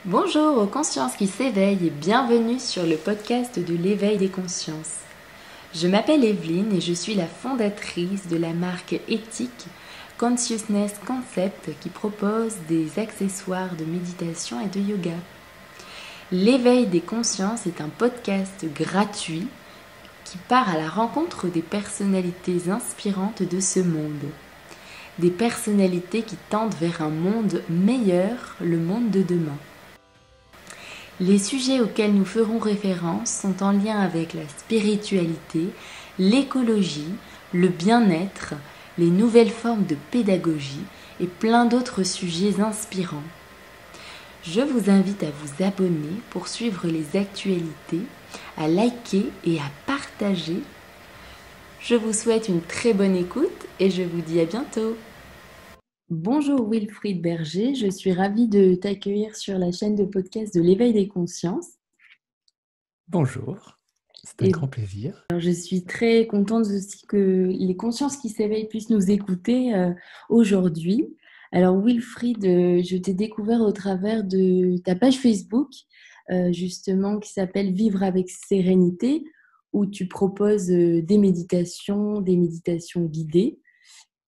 Bonjour aux consciences qui s'éveillent et bienvenue sur le podcast de l'éveil des consciences. Je m'appelle Evelyne et je suis la fondatrice de la marque éthique Consciousness Concept qui propose des accessoires de méditation et de yoga. L'éveil des consciences est un podcast gratuit qui part à la rencontre des personnalités inspirantes de ce monde. Des personnalités qui tendent vers un monde meilleur, le monde de demain. Les sujets auxquels nous ferons référence sont en lien avec la spiritualité, l'écologie, le bien-être, les nouvelles formes de pédagogie et plein d'autres sujets inspirants. Je vous invite à vous abonner pour suivre les actualités, à liker et à partager. Je vous souhaite une très bonne écoute et je vous dis à bientôt. Bonjour Wilfried Berger, je suis ravie de t'accueillir sur la chaîne de podcast de l'éveil des consciences. Bonjour, c'est un grand plaisir. Je suis très contente aussi que les consciences qui s'éveillent puissent nous écouter aujourd'hui. Alors Wilfried, je t'ai découvert au travers de ta page Facebook, justement qui s'appelle Vivre avec sérénité, où tu proposes des méditations guidées.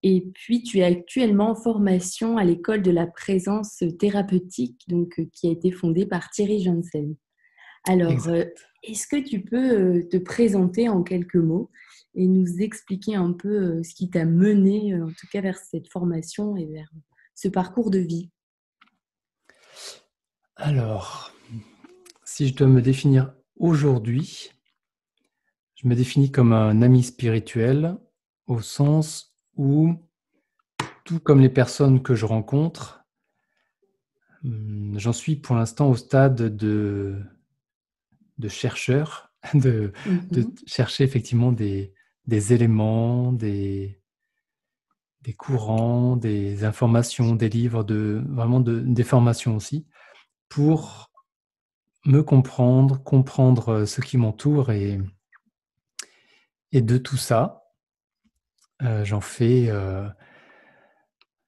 Et puis, tu es actuellement en formation à l'école de la présence thérapeutique, donc, qui a été fondée par Thierry Janssen. Alors, Exact. est-ce que tu peux te présenter en quelques mots et nous expliquer un peu ce qui t'a mené, en tout cas, vers cette formation et vers ce parcours de vie? Alors, si je dois me définir aujourd'hui, je me définis comme un ami spirituel au sens où, tout comme les personnes que je rencontre, j'en suis pour l'instant au stade de chercheur, de Mhm. chercher effectivement des éléments, des courants, des informations, des livres, vraiment des formations aussi, pour me comprendre ce qui m'entoure et de tout ça, j'en fais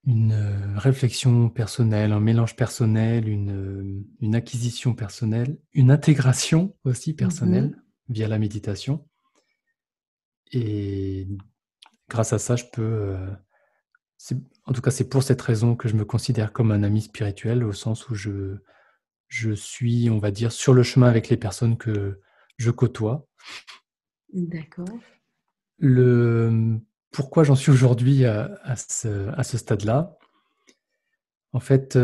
une réflexion personnelle, un mélange personnel, une acquisition personnelle, une intégration aussi Mhm. personnelle via la méditation. Et grâce à ça, en tout cas, c'est pour cette raison que je me considère comme un ami spirituel, au sens où je suis, on va dire, sur le chemin avec les personnes que je côtoie. D'accord. Pourquoi j'en suis aujourd'hui à ce stade-là? En fait,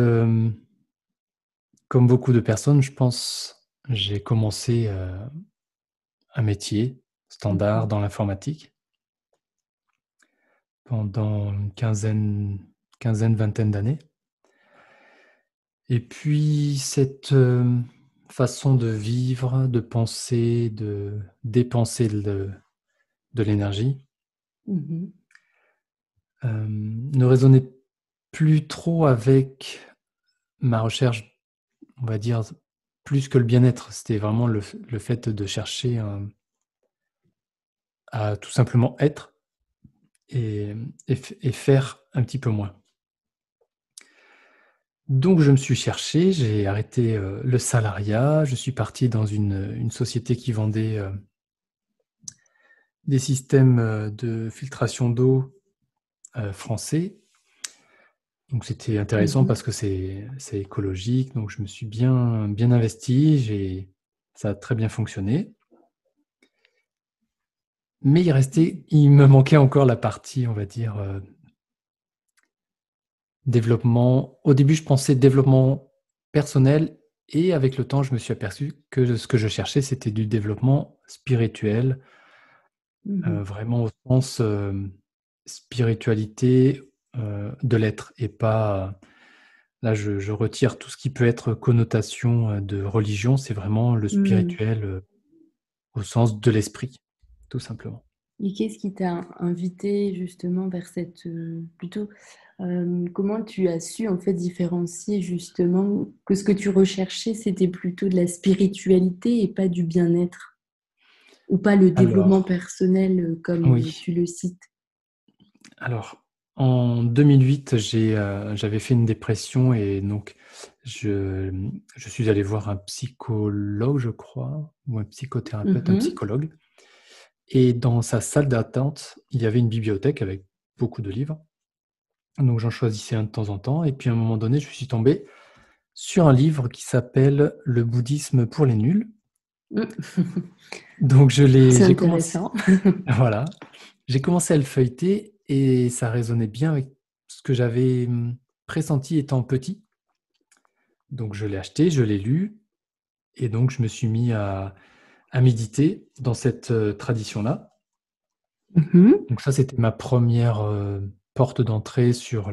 comme beaucoup de personnes, je pense, j'ai commencé un métier standard Mhm. dans l'informatique pendant une vingtaine d'années. Et puis, cette façon de vivre, de penser, de dépenser de l'énergie, Mhm. ne résonnait plus trop avec ma recherche, on va dire, plus que le bien-être. C'était vraiment le fait de chercher à tout simplement être et, et faire un petit peu moins. Donc je me suis cherché, j'ai arrêté le salariat, je suis parti dans une société qui vendait des systèmes de filtration d'eau français. Donc c'était intéressant Mhm. parce que c'est écologique, donc je me suis bien investi, ça a très bien fonctionné. Mais il me manquait encore la partie, on va dire, développement. Au début, je pensais développement personnel et avec le temps, je me suis aperçu que ce que je cherchais, c'était du développement spirituel, Mhm. vraiment au sens spiritualité de l'être et pas. Là, je retire tout ce qui peut être connotation de religion, c'est vraiment le Mhm. spirituel au sens de l'esprit, tout simplement. Et qu'est-ce qui t'a invité justement vers cette plutôt comment tu as su en fait différencier justement que ce que tu recherchais c'était plutôt de la spiritualité et pas du bien-être ou pas le développement Alors, personnel comme oui. tu le cites? Alors, En 2008, j'avais fait une dépression et donc je, je suis allé voir un psychologue, je crois, ou un psychothérapeute, un Mhm. psychologue. Et dans sa salle d'attente, il y avait une bibliothèque avec beaucoup de livres. Donc j'en choisissais un de temps en temps. Et puis à un moment donné, je suis tombé sur un livre qui s'appelle Le bouddhisme pour les nuls. Donc C'est j'ai commencé, intéressant. voilà, j'ai commencé à le feuilleter et ça résonnait bien avec ce que j'avais pressenti étant petit. Donc je l'ai acheté, je l'ai lu et donc je me suis mis à méditer dans cette tradition-là. Mhm. Donc ça, c'était ma première porte d'entrée sur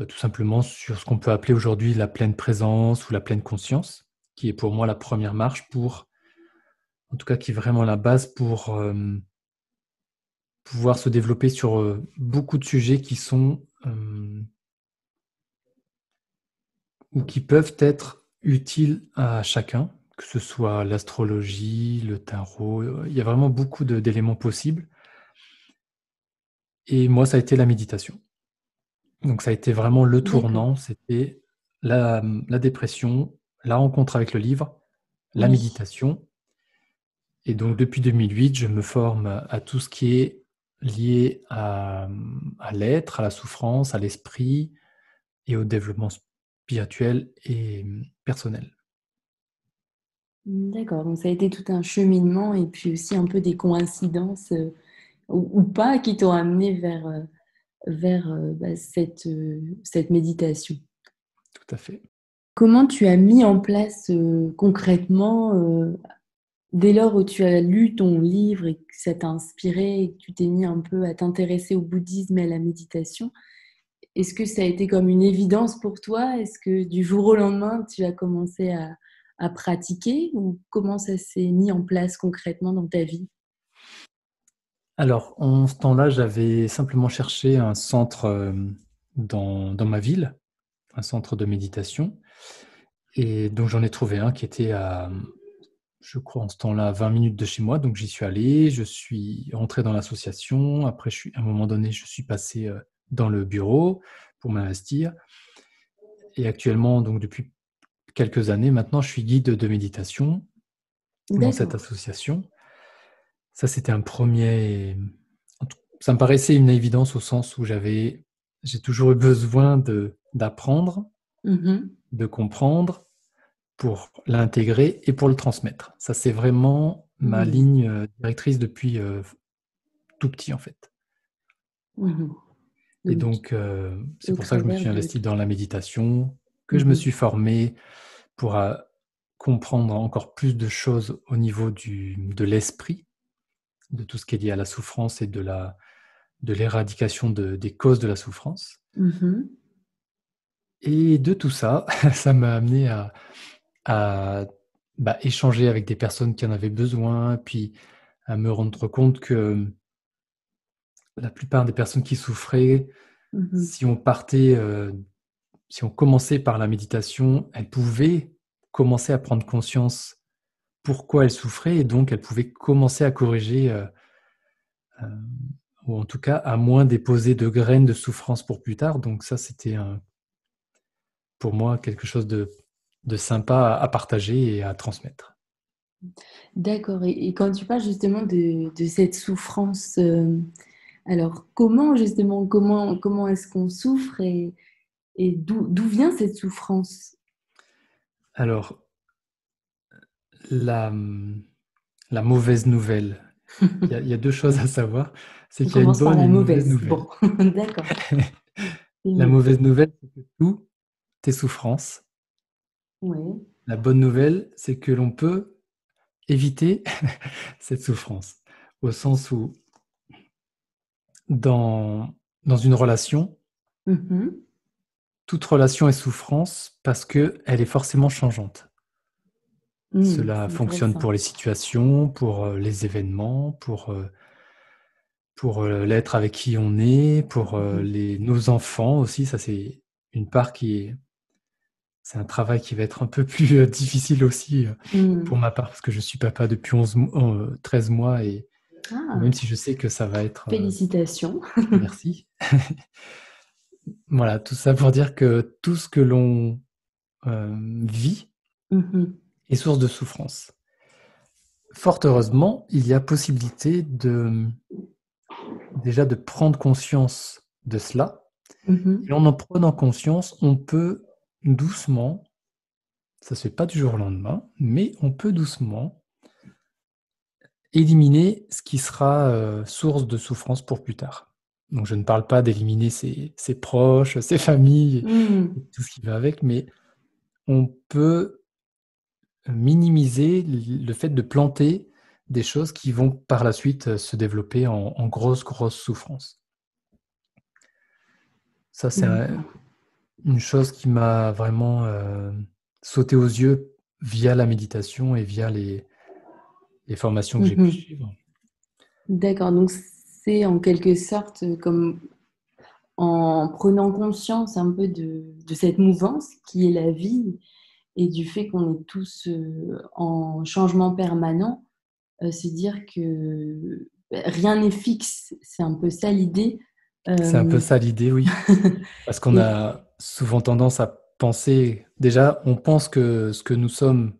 tout simplement sur ce qu'on peut appeler aujourd'hui la pleine présence ou la pleine conscience, qui est pour moi la première marche pour, en tout cas, qui est vraiment la base pour pouvoir se développer sur beaucoup de sujets qui sont ou qui peuvent être utiles à chacun, que ce soit l'astrologie, le tarot. Il y a vraiment beaucoup d'éléments possibles. Et moi, ça a été la méditation. Donc ça a été vraiment le D'accord. tournant, c'était la dépression, la rencontre avec le livre, la Oui. méditation. Et donc depuis 2008, je me forme à tout ce qui est lié à l'être, à la souffrance, à l'esprit et au développement spirituel et personnel. D'accord. Donc ça a été tout un cheminement et puis aussi un peu des coïncidences ou pas qui t'ont amené vers cette méditation. Tout à fait. Comment tu as mis en place concrètement, dès lors où tu as lu ton livre et que ça t'a inspiré et que tu t'es mis un peu à t'intéresser au bouddhisme et à la méditation, est-ce que ça a été comme une évidence pour toi? Est-ce que du jour au lendemain, tu as commencé à pratiquer ou comment ça s'est mis en place concrètement dans ta vie? Alors, en ce temps-là, j'avais simplement cherché un centre dans ma ville, un centre de méditation. Et donc, j'en ai trouvé un qui était à, je crois, en ce temps-là, à 20 minutes de chez moi. Donc, j'y suis allé, je suis rentré dans l'association. Après, à un moment donné, je suis passé dans le bureau pour m'investir. Et actuellement, donc depuis quelques années maintenant, je suis guide de méditation dans cette D'accord. association. Ça, c'était un premier. Ça me paraissait une évidence au sens où j'ai toujours eu besoin d'apprendre, Mhm. de comprendre pour l'intégrer et pour le transmettre. Ça, c'est vraiment ma Oui. ligne directrice depuis tout petit, en fait. Mhm. Et Donc, donc, c'est au pour ça que je me travers suis de investi tout. dans la méditation, que je me Mhm. suis formé pour comprendre encore plus de choses au niveau de l'esprit, de tout ce qui est lié à la souffrance et de l'éradication des causes de la souffrance. Mhm. Et de tout ça, ça m'a amené à, échanger avec des personnes qui en avaient besoin, puis à me rendre compte que la plupart des personnes qui souffraient, Mhm. si on partait, si on commençait par la méditation, elles pouvaient commencer à prendre conscience pourquoi elles souffraient et donc elles pouvaient commencer à corriger, euh, ou en tout cas à moins déposer de graines de souffrance pour plus tard. Donc ça, c'était pour moi quelque chose de sympa à partager et à transmettre. D'accord. Et quand tu parles justement de cette souffrance, alors comment justement, comment est-ce qu'on souffre et d'où vient cette souffrance? Alors, la, la mauvaise nouvelle, il y a deux choses à savoir, c'est On qu'il y a une commence par bonne et la une mauvaise mauvaise. nouvelle. Bon, d'accord. C'est La mieux. mauvaise nouvelle, c'est que tout est souffrance. Oui. La bonne nouvelle, c'est que l'on peut éviter cette souffrance. Au sens où, dans, dans une relation, Mhm. toute relation est souffrance parce qu'elle est forcément changeante. Cela C'est fonctionne intéressant. pour les situations, pour les événements, pour l'être avec qui on est, pour Mhm. nos enfants aussi. Ça, c'est une part c'est un travail qui va être un peu plus difficile aussi pour Mhm. ma part parce que je suis papa depuis 13 mois Ah, même si je sais que ça va être... félicitations. merci. Voilà, tout ça pour dire que tout ce que l'on vit Mhm. est source de souffrance. Fort heureusement, il y a possibilité déjà de prendre conscience de cela. Mhm. Et en prenant conscience, on peut doucement, ça ne se fait pas du jour au lendemain, mais on peut doucement éliminer ce qui sera source de souffrance pour plus tard. Donc je ne parle pas d'éliminer ses proches, ses familles, Mhm. et tout ce qui va avec, mais on peut minimiser le fait de planter des choses qui vont par la suite se développer en grosse souffrance. Ça, c'est D'accord. une chose qui m'a vraiment sauté aux yeux via la méditation et via les formations que j'ai pu Mhm. suivre. D'accord, donc c'est en quelque sorte comme en prenant conscience un peu de cette mouvance qui est la vie et du fait qu'on est tous en changement permanent, se dire que rien n'est fixe, c'est un peu ça l'idée. C'est un peu Euh, ça l'idée, oui. Parce qu'on et, a souvent tendance à penser, déjà, on pense que ce que nous sommes,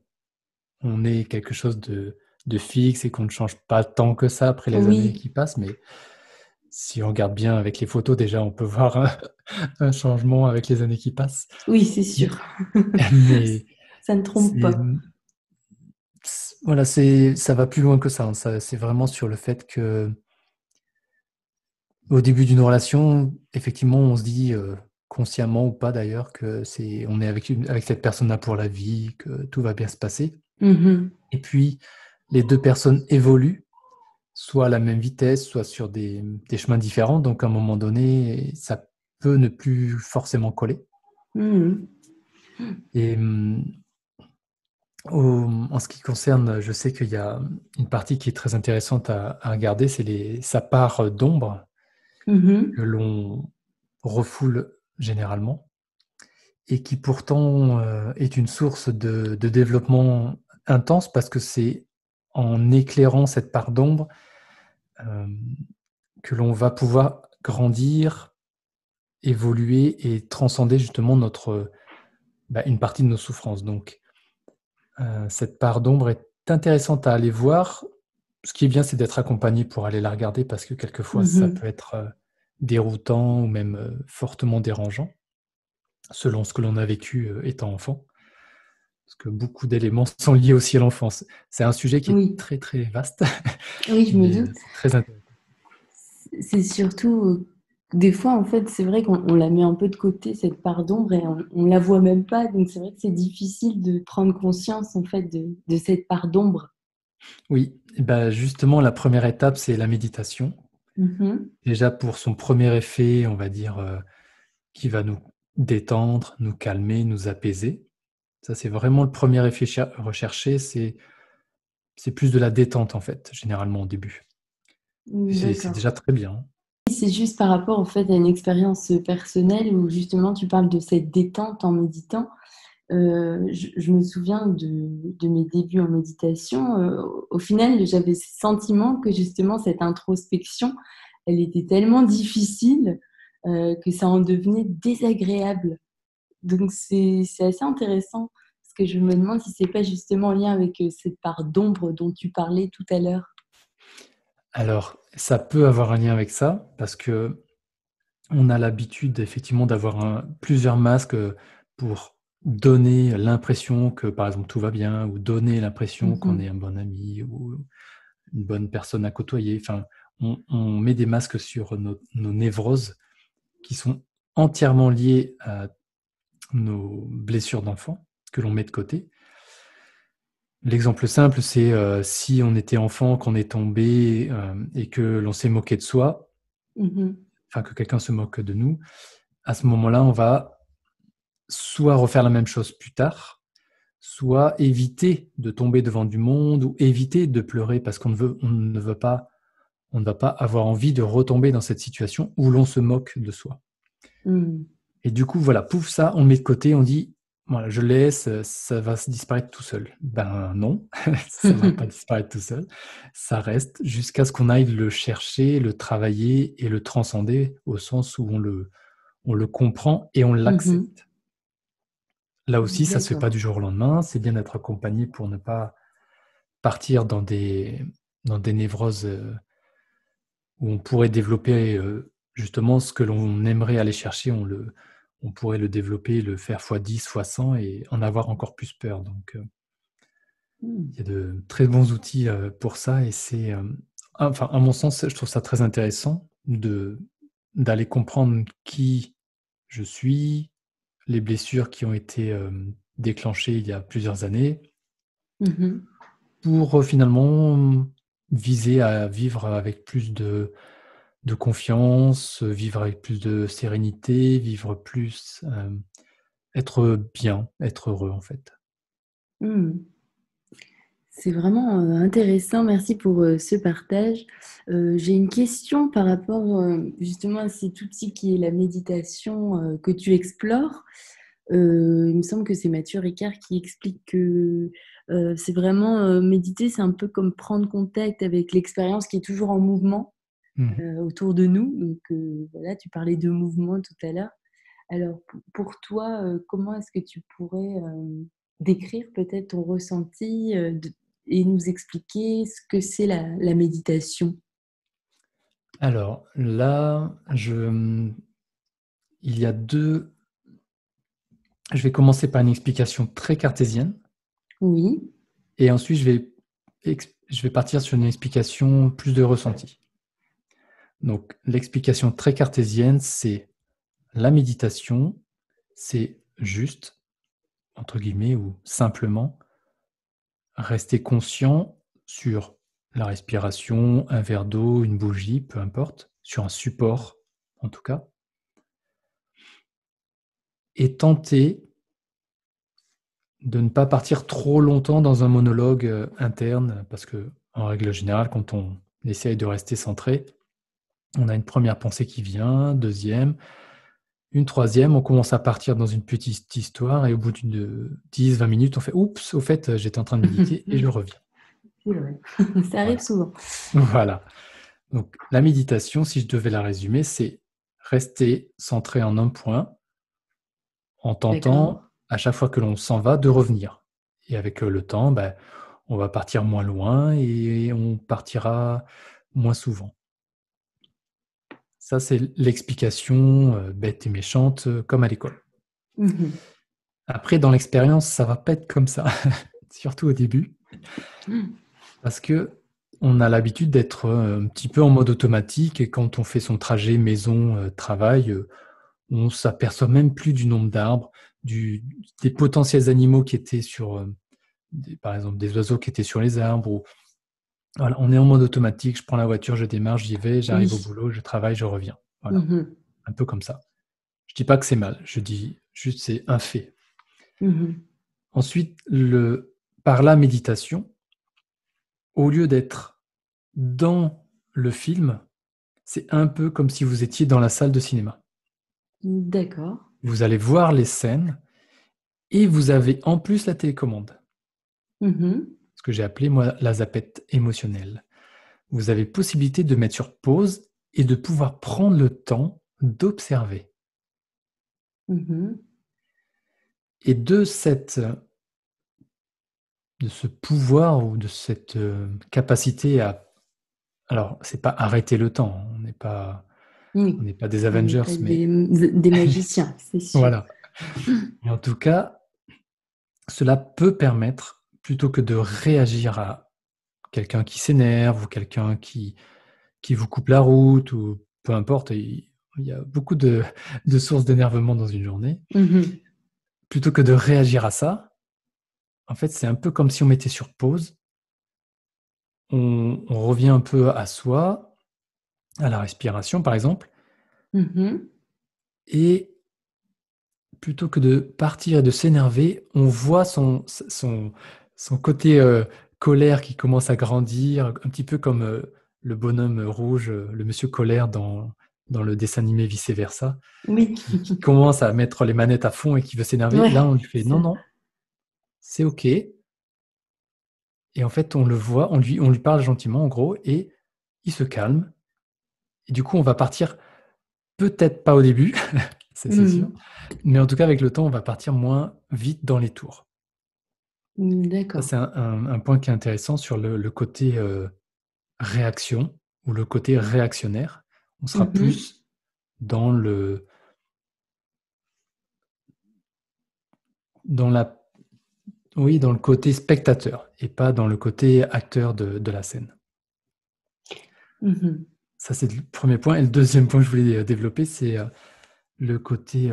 on est quelque chose de fixe et qu'on ne change pas tant que ça après les années oui, qui passent, mais si on regarde bien avec les photos, déjà, on peut voir un changement avec les années qui passent. oui, c'est sûr. Mais Ça ne trompe c'est, pas. voilà, ça va plus loin que ça, hein. C'est vraiment sur le fait que au début d'une relation, effectivement, on se dit, consciemment ou pas d'ailleurs, on est avec cette personne-là pour la vie, que tout va bien se passer. Mhm. Et puis, les deux personnes évoluent, soit à la même vitesse, soit sur des chemins différents. Donc, à un moment donné, ça peut ne plus forcément coller. Mhm. Et en ce qui concerne, je sais qu'il y a une partie qui est très intéressante à regarder, c'est sa part d'ombre Mhm. que l'on refoule généralement et qui pourtant est une source de développement intense parce que c'est en éclairant cette part d'ombre euh, que l'on va pouvoir grandir, évoluer et transcender justement une partie de nos souffrances. Donc, cette part d'ombre est intéressante à aller voir. Ce qui est bien, c'est d'être accompagné pour aller la regarder parce que quelquefois, ça Mhm. peut être déroutant ou même fortement dérangeant, selon ce que l'on a vécu étant enfant. Parce que beaucoup d'éléments sont liés aussi à l'enfance. C'est un sujet qui est Oui, très, très vaste, oui, je me mais doute. c'est très intéressant. C'est surtout, des fois, en fait, c'est vrai qu'on la met un peu de côté, cette part d'ombre, et on la voit même pas. Donc, c'est vrai que c'est difficile de prendre conscience, en fait, de cette part d'ombre. Oui, et ben justement, la première étape, c'est la méditation. Mhm. Déjà pour son premier effet, on va dire, qui va nous détendre, nous calmer, nous apaiser. Ça, c'est vraiment le premier effet recherché, c'est plus de la détente, en fait, généralement au début. Puis c'est D'accord. déjà très bien, hein. C'est juste par rapport, en fait, à une expérience personnelle où, justement, tu parles de cette détente en méditant. Je me souviens de mes débuts en méditation. Au final, j'avais ce sentiment que justement cette introspection, elle était tellement difficile que ça en devenait désagréable. Donc c'est assez intéressant parce que je me demande si c'est pas justement en lien avec cette part d'ombre dont tu parlais tout à l'heure. Alors, ça peut avoir un lien avec ça, parce que on a l'habitude effectivement d'avoir plusieurs masques pour donner l'impression que, par exemple, tout va bien, ou donner l'impression qu'on est Mhm. un bon ami ou une bonne personne à côtoyer. Enfin, on met des masques sur nos névroses qui sont entièrement liées à nos blessures d'enfant que l'on met de côté. L'exemple simple, c'est si on était enfant, qu'on est tombé et que l'on s'est moqué de soi, Mhm. enfin que quelqu'un se moque de nous, à ce moment-là, on va soit refaire la même chose plus tard, soit éviter de tomber devant du monde ou éviter de pleurer parce on ne veut pas, on ne va pas avoir envie de retomber dans cette situation où l'on se moque de soi. Mhm. Et du coup, voilà, pouf, ça, on le met de côté, on dit, voilà, je laisse, ça va se disparaître tout seul. Ben non, ça va pas disparaître tout seul. Ça reste jusqu'à ce qu'on aille le chercher, le travailler et le transcender au sens où on le comprend et on Mhm. l'accepte. Là aussi, ça se fait pas D'accord. du jour au lendemain. C'est bien d'être accompagné pour ne pas partir dans des névroses où on pourrait développer justement ce que l'on aimerait aller chercher, on pourrait le développer, le faire fois 10, fois 100 et en avoir encore plus peur. Donc, Hmm. il y a de très bons outils pour ça et c'est, enfin, à mon sens, je trouve ça très intéressant d'aller comprendre qui je suis, les blessures qui ont été déclenchées il y a plusieurs années, Mhm. pour finalement viser à vivre avec plus de confiance, vivre avec plus de sérénité, vivre plus, être bien, être heureux en fait. Hmm. C'est vraiment intéressant. Merci pour ce partage. J'ai une question par rapport justement à cet outil qui est la méditation que tu explores. Il me semble que c'est Mathieu Ricard qui explique que c'est vraiment méditer, c'est un peu comme prendre contact avec l'expérience qui est toujours en mouvement Mmh. autour de nous. Donc voilà, tu parlais de mouvement tout à l'heure. Alors pour toi, comment est-ce que tu pourrais décrire peut-être ton ressenti et nous expliquer ce que c'est la méditation? Alors là, il y a 2. Je vais commencer par une explication très cartésienne Oui. et ensuite je vais partir sur une explication plus de ressenti. Donc l'explication très cartésienne, c'est la méditation, c'est juste, entre guillemets, ou simplement rester conscient sur la respiration, un verre d'eau, une bougie, peu importe, sur un support en tout cas, et tenter de ne pas partir trop longtemps dans un monologue interne, parce que en règle générale, quand on essaye de rester centré, on a une première pensée qui vient, deuxième, une troisième, on commence à partir dans une petite histoire et au bout d'une 10-20 minutes, on fait oups, au fait, j'étais en train de méditer et je reviens. C'est vrai. Ça arrive Voilà. souvent. Voilà. Donc la méditation, si je devais la résumer, c'est rester centré en un point en D'accord. tentant, à chaque fois que l'on s'en va, de revenir. Et avec le temps, ben, on va partir moins loin et on partira moins souvent. Ça, c'est l'explication bête et méchante, comme à l'école. Mhm. Après, dans l'expérience, ça va pas être comme ça, surtout au début, parce que on a l'habitude d'être un petit peu en mode automatique et quand on fait son trajet maison-travail, on s'aperçoit même plus du nombre d'arbres, des potentiels animaux qui étaient sur, par exemple, des oiseaux qui étaient sur les arbres. Voilà, on est en mode automatique, je prends la voiture, je démarre, j'y vais, j'arrive au Oui. boulot, je travaille, je reviens. Voilà, Mhm. un peu comme ça. Je dis pas que c'est mal, je dis juste c'est un fait. Mhm. Ensuite, par la méditation, au lieu d'être dans le film, c'est un peu comme si vous étiez dans la salle de cinéma. D'accord. Vous allez voir les scènes et vous avez en plus la télécommande, Mhm. ce que j'ai appelé moi la zapette émotionnelle. Vous avez possibilité de mettre sur pause et de pouvoir prendre le temps d'observer. Mhm. Et de ce pouvoir ou de cette capacité à... Alors, c'est pas arrêter le temps, on Oui. n'est pas des On n'est Avengers, pas mais des magiciens, c'est sûr. voilà. Mais en tout cas, cela peut permettre, plutôt que de réagir à quelqu'un qui s'énerve ou quelqu'un qui vous coupe la route ou peu importe, il y a beaucoup de sources d'énervement dans une journée. Mhm. Plutôt que de réagir à ça, en fait, c'est un peu comme si on mettait sur pause, on revient un peu à soi, à la respiration par exemple, Mhm. et plutôt que de partir et de s'énerver, on voit son côté colère qui commence à grandir, un petit peu comme le bonhomme rouge, le monsieur colère dans le dessin animé vice-versa, Oui, qui commence à mettre les manettes à fond et qui veut s'énerver. Là, ouais, on lui fait ça. non, non, c'est OK. Et en fait, on le voit, on lui parle gentiment, en gros, et il se calme. Et du coup, on va partir, peut-être pas au début, ça c'est sûr, Mhm. mais en tout cas, avec le temps, on va partir moins vite dans les tours. Ça, D'accord. c'est un point qui est intéressant sur le côté réaction ou le côté réactionnaire. On sera Mhm. plus dans dans la, oui, dans le côté spectateur et pas dans le côté acteur de la scène. Mhm. Ça, c'est le premier point. Et le deuxième point que je voulais développer, c'est le côté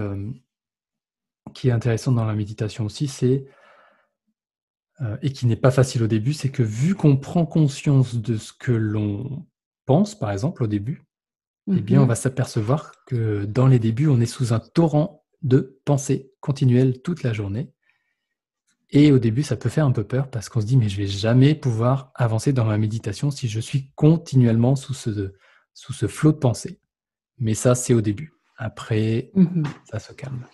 qui est intéressant dans la méditation aussi, c'est et qui n'est pas facile au début, c'est que vu qu'on prend conscience de ce que l'on pense, par exemple, au début, eh bien, on va Mhm. s'apercevoir que dans les débuts, on est sous un torrent de pensées continuelles toute la journée. Et au début, ça peut faire un peu peur parce qu'on se dit, mais je vais jamais pouvoir avancer dans ma méditation si je suis continuellement sous ce flot de pensées. Mais ça, c'est au début. Après, Mhm. ça se calme.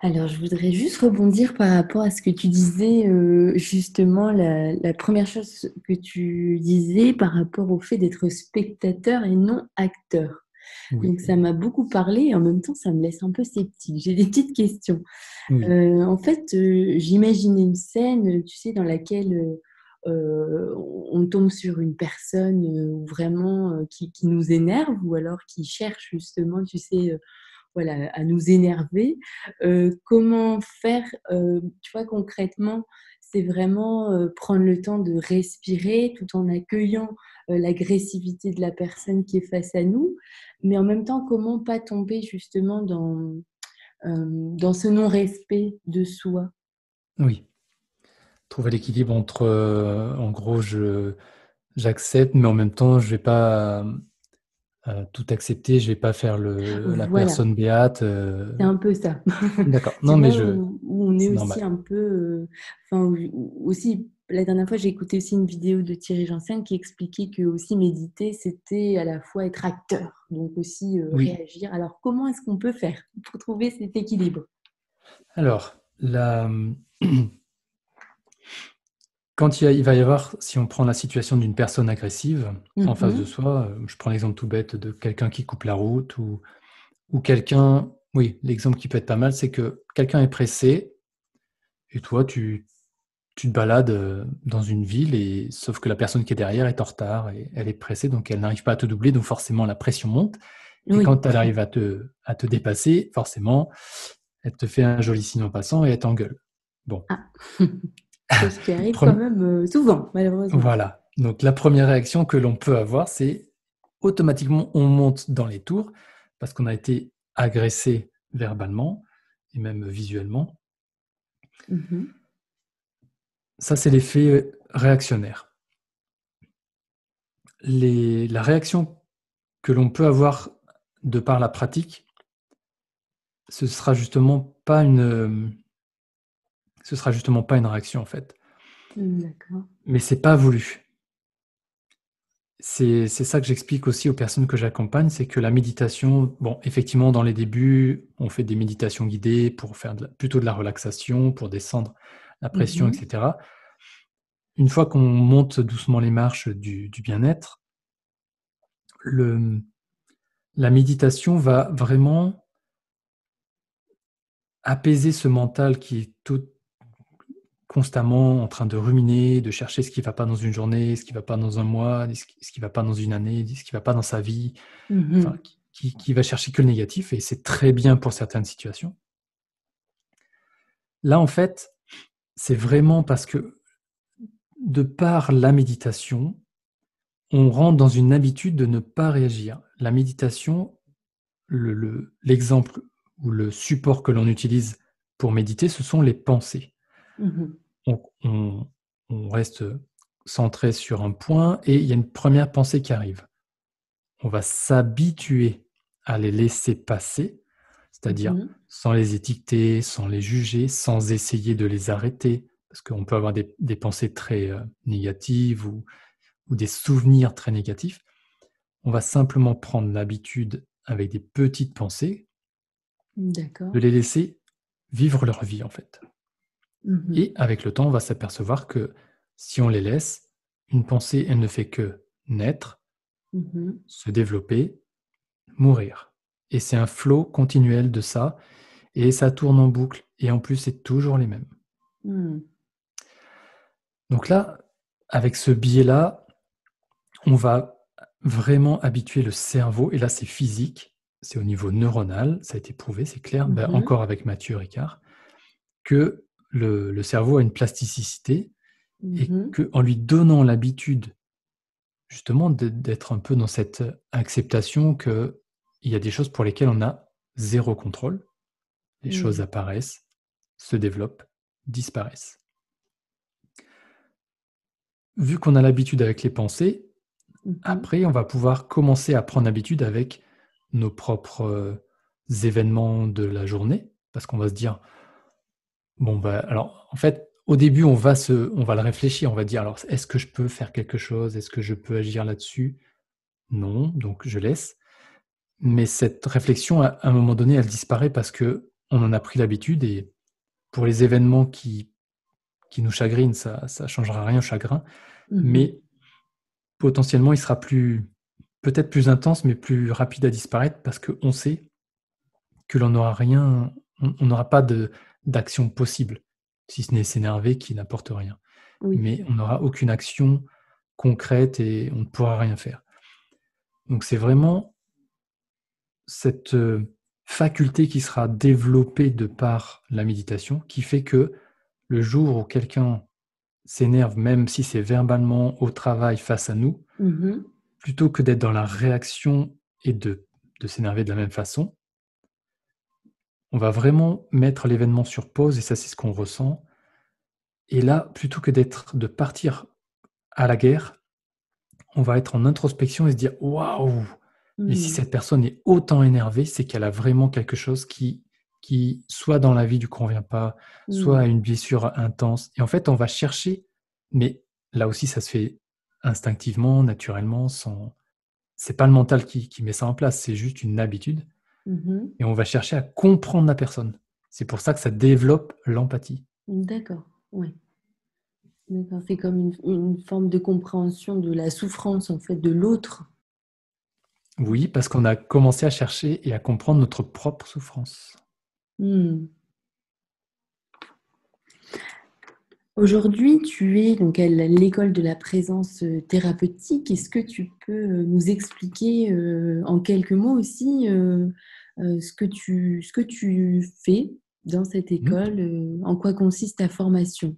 Alors, je voudrais juste rebondir par rapport à ce que tu disais, justement, la première chose que tu disais par rapport au fait d'être spectateur et non acteur. Oui, Donc, ça m'a beaucoup parlé et en même temps, ça me laisse un peu sceptique. J'ai des petites questions. oui, En fait, j'imaginais une scène, tu sais, dans laquelle on tombe sur une personne vraiment qui nous énerve ou alors qui cherche justement, tu sais, voilà, à nous énerver. Comment faire, tu vois, concrètement, c'est vraiment prendre le temps de respirer tout en accueillant l'agressivité de la personne qui est face à nous, mais en même temps, comment pas tomber justement dans ce non-respect de soi. oui. Trouver l'équilibre entre, en gros, j'accepte, mais en même temps, je vais pas tout accepter, je vais pas faire la Voilà, personne béate. c'est un peu ça. D'accord. Tu Non, mais vois, où on est c'est aussi normal. un peu, enfin, aussi, la dernière fois, j'ai écouté aussi une vidéo de Thierry Janssen qui expliquait que aussi méditer, c'était à la fois être acteur, donc aussi Oui. réagir. Alors, comment est-ce qu'on peut faire pour trouver cet équilibre? Alors, quand il va y avoir, si on prend la situation d'une personne agressive en face de Mhm, soi, je prends l'exemple tout bête de quelqu'un qui coupe la route ou quelqu'un, oui, l'exemple qui peut être pas mal, c'est que quelqu'un est pressé et toi, tu te balades dans une ville et sauf que la personne qui est derrière est en retard et elle est pressée, donc elle n'arrive pas à te doubler, donc forcément la pression monte. Et oui. quand elle arrive à te dépasser, forcément, elle te fait un joli signe en passant et elle t'engueule. Bon, Ah, chose qui arrive quand même souvent, malheureusement. voilà. Donc la première réaction que l'on peut avoir, c'est automatiquement on monte dans les tours parce qu'on a été agressé verbalement et même visuellement. Mhm, Ça, c'est l'effet réactionnaire. La réaction que l'on peut avoir de par la pratique, ce sera justement pas une réaction en fait. d'accord. Mais c'est pas voulu. C'est ça que j'explique aussi aux personnes que j'accompagne, c'est que la méditation, bon, effectivement, dans les débuts, on fait des méditations guidées pour faire plutôt de la relaxation, pour descendre la pression, Mhm, etc. Une fois qu'on monte doucement les marches du bien-être, le, la méditation va vraiment apaiser ce mental qui est tout constamment en train de ruminer, de chercher ce qui ne va pas dans une journée, ce qui ne va pas dans un mois, ce qui ne va pas dans une année, ce qui ne va pas dans sa vie, enfin, mhm, qui va chercher que le négatif, et c'est très bien pour certaines situations. Là, en fait, c'est vraiment parce que de par la méditation, on rentre dans une habitude de ne pas réagir. La méditation, l'exemple ou le support que l'on utilise pour méditer, ce sont les pensées. mhm. On, on- on reste centré sur un point et il y a une première pensée qui arrive. On va s'habituer à les laisser passer, c'est-à-dire Mhm. sans les étiqueter, sans les juger, sans essayer de les arrêter, parce qu'on peut avoir des pensées très négatives ou des souvenirs très négatifs. On va simplement prendre l'habitude avec des petites pensées, D'accord. de les laisser vivre leur vie en fait. Mhm. Et avec le temps, on va s'apercevoir que si on les laisse, une pensée, elle ne fait que naître, Mhm. se développer, mourir. Et c'est un flot continuel de ça, et ça tourne en boucle, et en plus, c'est toujours les mêmes. Mhm. Donc là, avec ce biais-là, on va vraiment habituer le cerveau, et là c'est physique, c'est au niveau neuronal, ça a été prouvé, c'est clair, ben, Mhm. encore avec Mathieu Ricard, que le cerveau a une plasticité et Mhm. qu'en lui donnant l'habitude justement d'être un peu dans cette acceptation qu'il y a des choses pour lesquelles on a zéro contrôle, les choses Mhm. apparaissent, se développent, disparaissent. Vu qu'on a l'habitude avec les pensées, Mhm. après, on va pouvoir commencer à prendre l'habitude avec nos propres événements de la journée, parce qu'on va se dire, bon, bah, alors, en fait, au début, on va le réfléchir, on va dire, alors, est-ce que je peux faire quelque chose? Est-ce que je peux agir là-dessus? Non, donc je laisse. Mais cette réflexion, à un moment donné, elle disparaît parce que on en a pris l'habitude et pour les événements qui nous chagrinent, ça ne changera rien au chagrin, Mhm. mais potentiellement, il sera peut-être plus intense, mais plus rapide à disparaître parce qu'on sait que l'on n'aura rien, on n'aura pas d'action possible, si ce n'est s'énerver qui n'apporte rien. Oui. Mais on n'aura aucune action concrète et on ne pourra rien faire. Donc c'est vraiment cette faculté qui sera développée de par la méditation qui fait que le jour où quelqu'un s'énerve, même si c'est verbalement au travail face à nous, Mhm. plutôt que d'être dans la réaction et de s'énerver de la même façon, on va vraiment mettre l'événement sur pause et ça c'est ce qu'on ressent. Et là, plutôt que de partir à la guerre, on va être en introspection et se dire waouh, mais si Mhm. cette personne est autant énervée, c'est qu'elle a vraiment quelque chose qui soit dans la vie lui convient pas, soit a Mhm. une blessure intense. Et en fait, on va chercher, mais là aussi, ça se fait instinctivement, naturellement, sans. C'est pas le mental qui met ça en place, c'est juste une habitude. Mhm. Et on va chercher à comprendre la personne. C'est pour ça que ça développe l'empathie. D'accord. Oui. D'accord. C'est comme une forme de compréhension de la souffrance en fait de l'autre. Oui, parce qu'on a commencé à chercher et à comprendre notre propre souffrance. Mhm. Aujourd'hui, tu es donc à l'école de la présence thérapeutique. Est-ce que tu peux nous expliquer en quelques mots aussi ce que tu fais dans cette Mhm. école, en quoi consiste ta formation?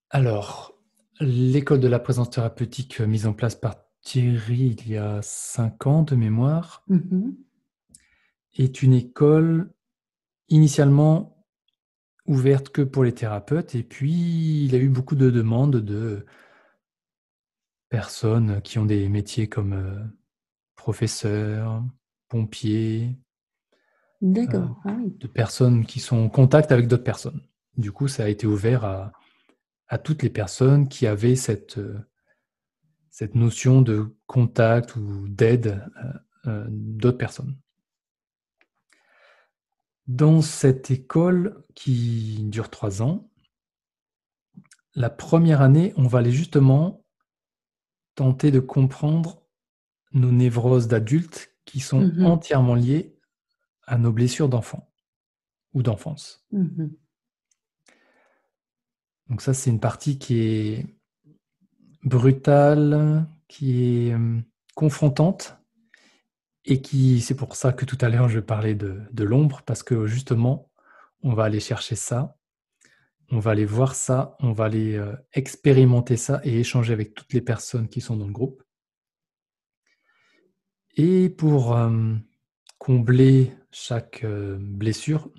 Alors, l'école de la présence thérapeutique mise en place par Thierry il y a 5 ans de mémoire Mhm. est une école initialement ouverte que pour les thérapeutes et puis il a eu beaucoup de demandes de personnes qui ont des métiers comme professeurs, pompiers, euh, D'accord. Ah oui. de personnes qui sont en contact avec d'autres personnes. Du coup, ça a été ouvert à toutes les personnes qui avaient cette notion de contact ou d'aide d'autres personnes. Dans cette école qui dure 3 ans, la première année, on va aller justement tenter de comprendre nos névroses d'adultes qui sont Mhm. entièrement liées à nos blessures d'enfant ou d'enfance. Mhm. Donc ça, c'est une partie qui est brutale, qui est confrontante, et c'est pour ça que tout à l'heure je parlais de l'ombre, parce que justement, on va aller chercher ça, on va aller voir ça, on va aller expérimenter ça et échanger avec toutes les personnes qui sont dans le groupe. Et pour combler chaque blessure,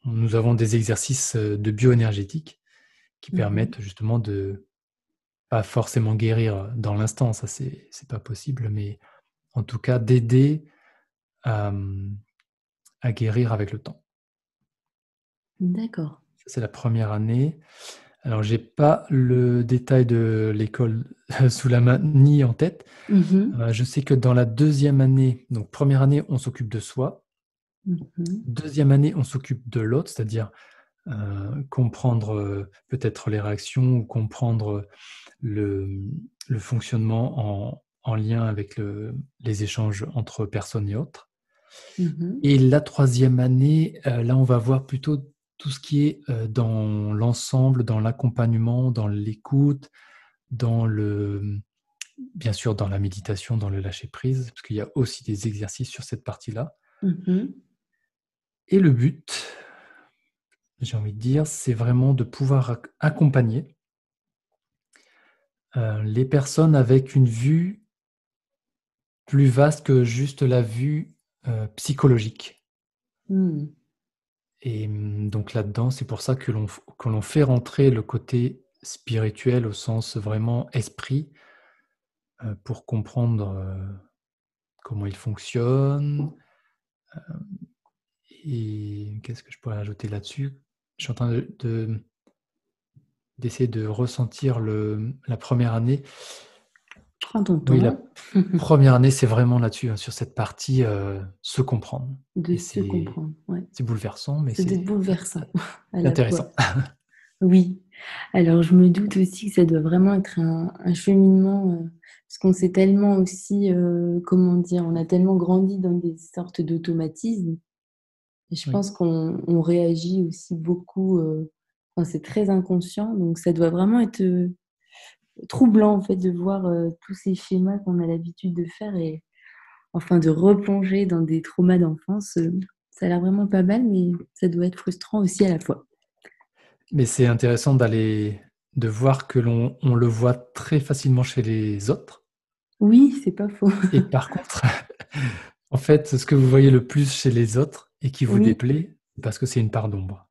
nous avons des exercices de bioénergétique qui Mhm. permettent justement de pas forcément guérir dans l'instant, ça c'est pas possible, mais en tout cas d'aider à, à guérir avec le temps. D'accord. Ça, c'est la première année. Alors, j'ai pas le détail de l'école sous la main ni en tête. Mhm, Je sais que dans la deuxième année, donc première année, on s'occupe de soi. mhm, Deuxième année, on s'occupe de l'autre, c'est-à-dire comprendre peut-être les réactions ou comprendre le, le fonctionnement en lien avec les échanges entre personnes et autres. mhm, Et la troisième année, là, on va voir plutôt tout ce qui est dans l'ensemble, dans l'accompagnement, dans l'écoute, dans bien sûr, dans la méditation, dans le lâcher-prise, parce qu'il y a aussi des exercices sur cette partie-là. mhm. Et le but, j'ai envie de dire, c'est vraiment de pouvoir accompagner les personnes avec une vue plus vaste que juste la vue psychologique. Mhm. Et donc là-dedans, c'est pour ça que l'on fait rentrer le côté spirituel au sens vraiment esprit pour comprendre comment il fonctionne. Et qu'est-ce que je pourrais ajouter là-dessus? Je suis en train d'essayer de ressentir la première année. Prends ton Oui, la temps première année, c'est vraiment là-dessus, hein, sur cette partie se comprendre. de Et se comprendre. Ouais. c'est bouleversant, mais Ça doit être c'est bouleversant à la fois. intéressant. Oui. Alors, je me doute aussi que ça doit vraiment être un cheminement, parce qu'on s'est tellement aussi, comment dire, on a tellement grandi dans des sortes d'automatismes. Et je Oui. pense qu'on réagit aussi beaucoup, enfin, c'est très inconscient, donc ça doit vraiment être troublant en fait de voir tous ces schémas qu'on a l'habitude de faire et enfin de replonger dans des traumas d'enfance. Ça a l'air vraiment pas mal, mais ça doit être frustrant aussi à la fois. Mais c'est intéressant de voir que on le voit très facilement chez les autres. Oui, c'est pas faux. Et par contre, en fait, ce que vous voyez le plus chez les autres et qui vous Oui, déplaît, c'est parce que c'est une part d'ombre.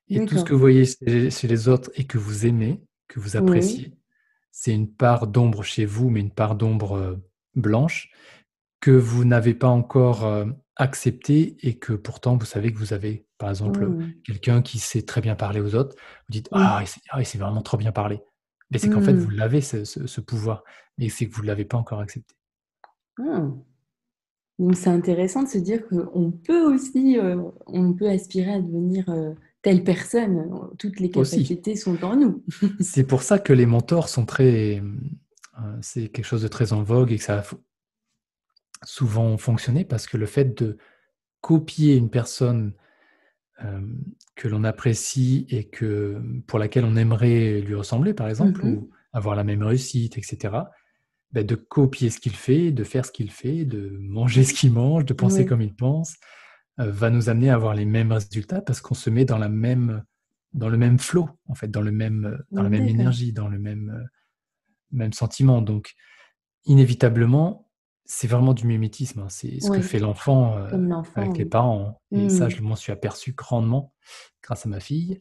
Et tout ce que d'accord. vous voyez chez les autres et que vous aimez, que vous Oui. appréciez, c'est une part d'ombre chez vous, mais une part d'ombre blanche que vous n'avez pas encore acceptée et que pourtant vous savez que vous avez, par exemple, Mmh. quelqu'un qui sait très bien parler aux autres. Vous dites Oui. il sait vraiment trop bien parler. Mais c'est qu'en fait, vous Mmh. l'avez, ce pouvoir, mais c'est que vous ne l'avez pas encore accepté. Ah. Donc c'est intéressant de se dire qu'on peut aussi, on peut aspirer à devenir telle personne. Toutes les Aussi. capacités sont en nous. C'est pour ça que les mentors sont c'est quelque chose de très en vogue et que ça a souvent fonctionné parce que le fait de copier une personne que l'on apprécie et pour laquelle on aimerait lui ressembler, par exemple, ou Mhm. avoir la même réussite, etc., bah, de copier ce qu'il fait, de faire ce qu'il fait, de manger ce qu'il mange, de penser Oui, comme il pense, va nous amener à avoir les mêmes résultats parce qu'on se met dans le même flow, en fait, dans la même d'accord. énergie, dans le même sentiment. Donc, inévitablement, c'est vraiment du mimétisme, hein. C'est ce que Oui, fait l'enfant comme l'enfant, avec les oui. parents. Et ça, Mmh. je m'en suis aperçu grandement grâce à ma fille.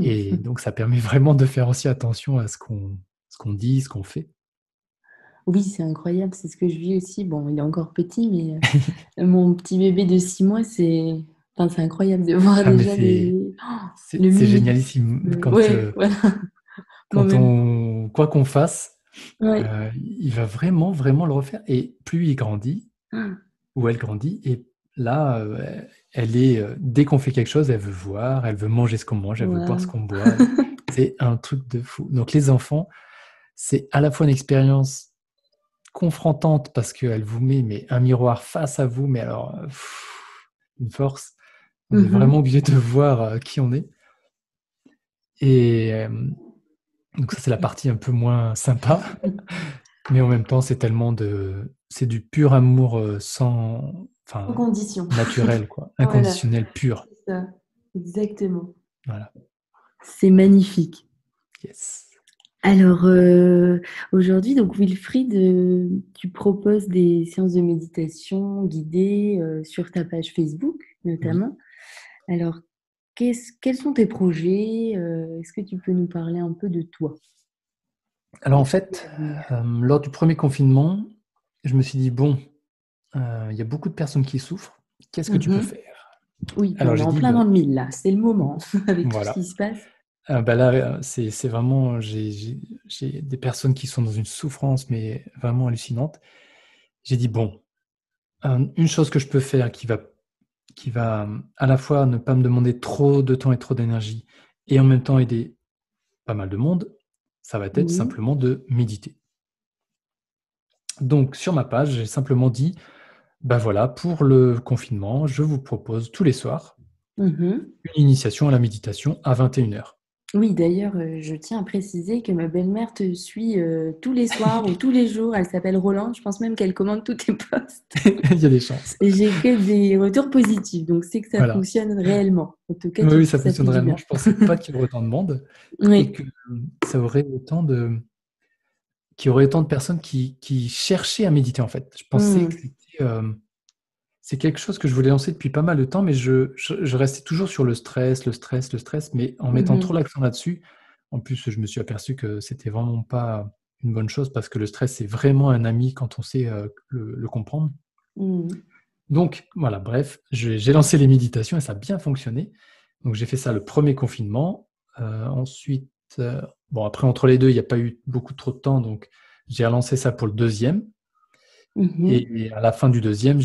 Et Mmh. donc, ça permet vraiment de faire aussi attention à ce qu'on dit, ce qu'on fait. Oui, c'est incroyable, c'est ce que je vis aussi. Bon, il est encore petit, mais mon petit bébé de 6 mois, enfin, c'est incroyable de voir Ah, mais déjà le c'est mimétisme. génialissime Ouais, voilà. quand Moi-même. quoi qu'on fasse, Ouais. il va vraiment, vraiment le refaire. Et plus il grandit, Ah, ou elle grandit, et là, elle est, dès qu'on fait quelque chose, elle veut voir, elle veut manger ce qu'on mange, elle veut boire ce waouh. qu'on boit. C'est un truc de fou. Donc les enfants, c'est à la fois une expérience confrontante parce qu'elle vous met mais, un miroir face à vous, mais alors, une force. On est vraiment Mhm. obligé de voir qui on est. Et donc ça, c'est la partie un peu moins sympa. Mais en même temps, c'est du pur amour Sans enfin, condition. naturel, quoi, Voilà, inconditionnel, pur. c'est ça. Exactement. Voilà. C'est magnifique. Yes. Alors, aujourd'hui, donc Wilfried, tu proposes des séances de méditation guidées sur ta page Facebook, Oui. notamment. Alors, quels sont tes projets? Est-ce que tu peux nous parler un peu de toi, Alors des en projets fait, à venir? lors du premier confinement, je me suis dit, bon, il y a beaucoup de personnes qui souffrent. Qu'est-ce que tu peux Mhm. faire? Oui, puis Alors on est j'ai en dit, plein dans bon, le mille là, c'est le moment avec tout ce voilà. qui se passe. Là, c'est vraiment, j'ai des personnes qui sont dans une souffrance, mais vraiment hallucinante. J'ai dit, bon, une chose que je peux faire qui va à la fois ne pas me demander trop de temps et trop d'énergie, et en même temps aider pas mal de monde, ça va être Oui. simplement de méditer. Donc, sur ma page, j'ai simplement dit, ben voilà, pour le confinement, je vous propose tous les soirs Mhm. une initiation à la méditation à 21h. Oui, d'ailleurs, je tiens à préciser que ma belle-mère te suit tous les soirs ou tous les jours. Elle s'appelle Rolande. Je pense même qu'elle commande tous tes posts. Il y a des chances. Et j'ai que des retours positifs. Donc, c'est que ça Voilà. fonctionne réellement. En tout cas, Oui, oui, ça ça fait fonctionne du réellement. bien. Je ne pensais pas qu'il y aurait autant de monde et Oui. que ça aurait autant de, qu'il y aurait autant de personnes qui cherchaient à méditer, en fait. Je pensais que Mm. c'est quelque chose que je voulais lancer depuis pas mal de temps, mais je restais toujours sur le stress, le stress, le stress, mais en mettant trop Mhm. l'accent là-dessus. En plus, je me suis aperçu que c'était vraiment pas une bonne chose parce que le stress, c'est vraiment un ami quand on sait le comprendre. Mm. Donc, voilà, bref, j'ai lancé les méditations et ça a bien fonctionné. Donc, j'ai fait ça le premier confinement. Ensuite, bon, après, entre les deux, il n'y a pas eu beaucoup trop de temps, donc j'ai relancé ça pour le deuxième. Mhm. Et à la fin du deuxième,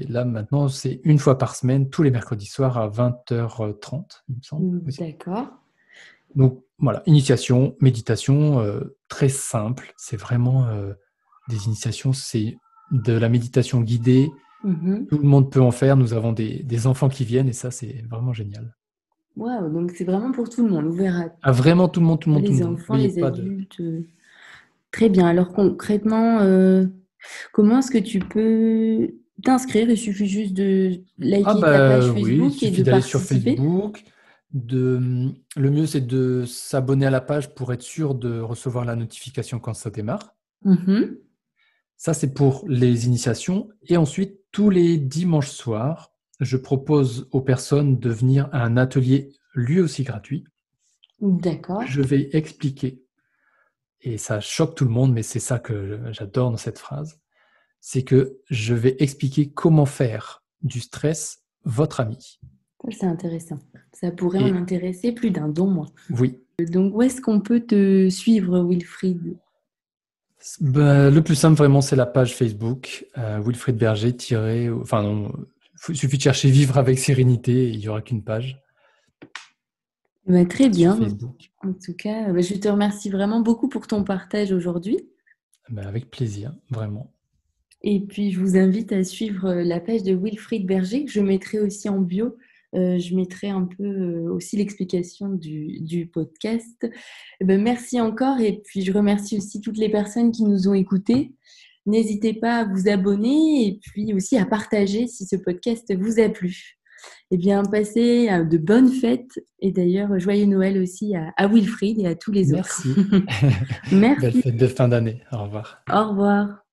là maintenant, c'est une fois par semaine, tous les mercredis soirs à 20h30, il me semble. Oui, D'accord. donc voilà, initiation, méditation, très simple. C'est vraiment des initiations, c'est de la méditation guidée. Mhm. Tout le monde peut en faire. Nous avons des enfants qui viennent et ça, c'est vraiment génial. Waouh, donc c'est vraiment pour tout le monde, ouvert à Ah, vraiment tout le monde, tout le monde, tout le les monde. Vous enfants, voyez les pas de... adultes. Très bien. Alors concrètement, comment est-ce que tu peux t'inscrire? Il suffit juste de Ah liker ta page bah oui, il Facebook et suffit de d'aller sur participer. Facebook. Le mieux, c'est de s'abonner à la page pour être sûr de recevoir la notification quand ça démarre. Mhm. Ça, c'est pour les initiations. Et ensuite, tous les dimanches soirs, je propose aux personnes de venir à un atelier lui aussi gratuit. D'accord. Je vais expliquer, et ça choque tout le monde, mais c'est ça que j'adore dans cette phrase, c'est que je vais expliquer comment faire du stress votre ami. Ça, c'est intéressant. Ça pourrait en Et intéresser plus d'un, dont moi. oui, Donc, où est-ce qu'on peut te suivre, Wilfried? ben, le plus simple vraiment, c'est la page Facebook, Wilfried Berger, enfin non, il suffit de chercher Vivre avec sérénité, et il n'y aura qu'une page Très sur bien. Facebook. En tout cas, je te remercie vraiment beaucoup pour ton partage aujourd'hui. Ben, avec plaisir, vraiment. Et puis, je vous invite à suivre la page de Wilfried Berger, que je mettrai aussi en bio. Je mettrai un peu aussi l'explication du podcast. Merci encore. Et puis, je remercie aussi toutes les personnes qui nous ont écoutés. N'hésitez pas à vous abonner et puis aussi à partager si ce podcast vous a plu. Eh bien, passez de bonnes fêtes et d'ailleurs, joyeux Noël aussi à Wilfried et à tous les autres. Merci. Belle Merci. fête de fin d'année. Au revoir. Au revoir.